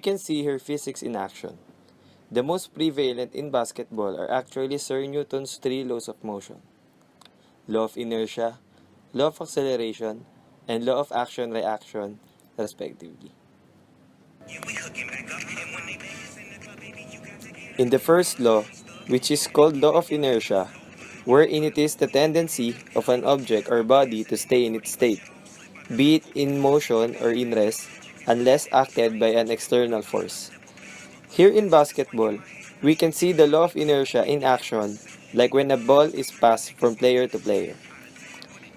can see here physics in action. The most prevalent in basketball are actually Sir Newton's three laws of motion: law of inertia, law of acceleration, and law of action-reaction, respectively. In the first law, which is called law of inertia, wherein it is the tendency of an object or body to stay in its state, be it in motion or in rest, unless acted by an external force. Here in basketball, we can see the law of inertia in action, like when a ball is passed from player to player.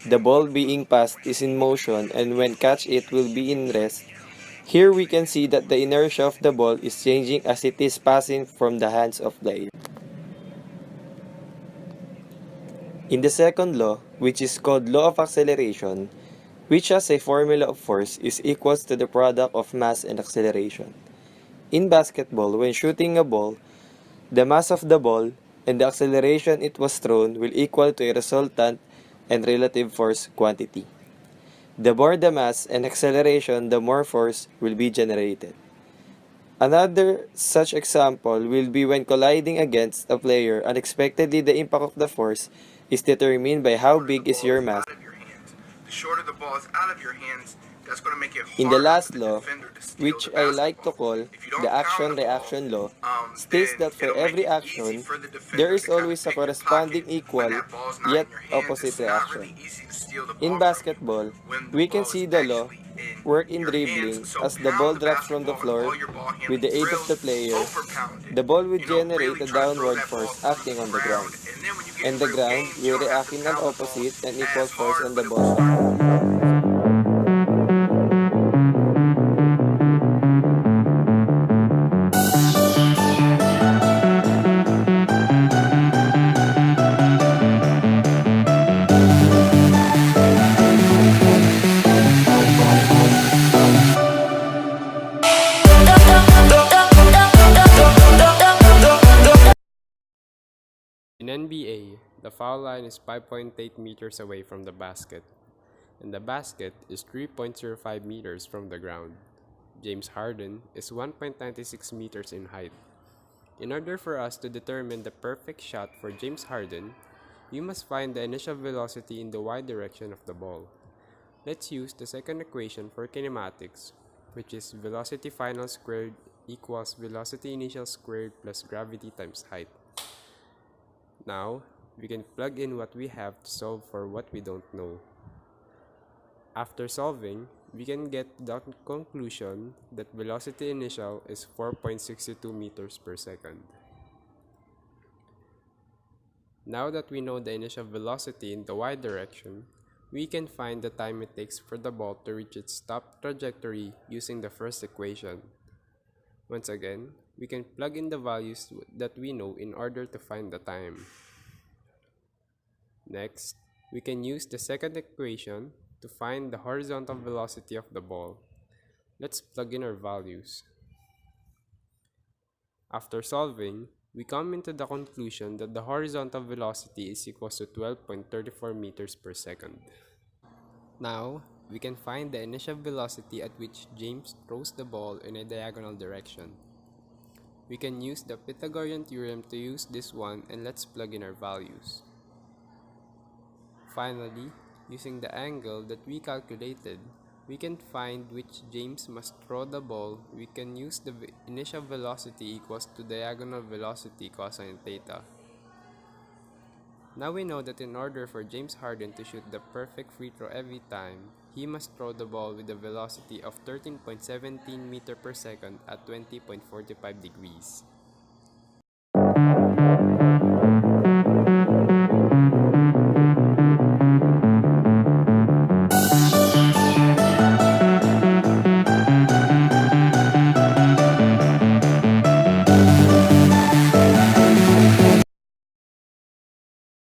The ball being passed is in motion, and when catch it will be in rest. Here we can see that the inertia of the ball is changing as it is passing from the hands of player. In the second law, which is called law of acceleration, which has a formula of force is equals to the product of mass and acceleration. In basketball, when shooting a ball, the mass of the ball and the acceleration it was thrown will equal to a resultant and relative force quantity. The more the mass and acceleration, the more force will be generated. Another such example will be when colliding against a player, unexpectedly the impact of the force is determined by how big is your mass. The shorter the ball is out of your hands, that's going to make it harder In the last for the law, defender to steal which the I like to basketball. call If you don't the pound the ball, action-reaction law, states then that for it'll make every it easy action, for the defender there is to kind of always a pick your corresponding pocket when equal that ball's not yet in your hand. opposite It's not really reaction. easy to steal the In ball from you basketball, when the we can ball is see the law actually in work in your dribbling hands. So as the ball pound the drops from the basketball with floor all your ball with handling the aid of drills. the player. Overpound it. The ball would Really generate a try to throw downward that ball force through acting the on the ground, and then when you get and in the real ground games, you will don't have react to in an pound the ball opposite and equal as force hard, on but the it ball will shot. In NBA, the foul line is 5.8 meters away from the basket, and the basket is 3.05 meters from the ground. James Harden is 1.96 meters in height. In order for us to determine the perfect shot for James Harden, we must find the initial velocity in the y direction of the ball. Let's use the second equation for kinematics, which is velocity final squared equals velocity initial squared plus gravity times height. Now, we can plug in what we have to solve for what we don't know. After solving, we can get the conclusion that velocity initial is 4.62 meters per second. Now that we know the initial velocity in the y direction, we can find the time it takes for the ball to reach its top trajectory using the first equation. Once again, we can plug in the values that we know in order to find the time. Next, we can use the second equation to find the horizontal velocity of the ball. Let's plug in our values. After solving, we come into the conclusion that the horizontal velocity is equal to 12.34 meters per second. Now, we can find the initial velocity at which James throws the ball in a diagonal direction. We can use the Pythagorean theorem to use this one, and let's plug in our values. Finally, using the angle that we calculated, we can find which James must throw the ball. We can use the initial velocity equals to diagonal velocity cosine theta. Now we know that in order for James Harden to shoot the perfect free throw every time, he must throw the ball with a velocity of 13.17 meters per second at 20.45 degrees.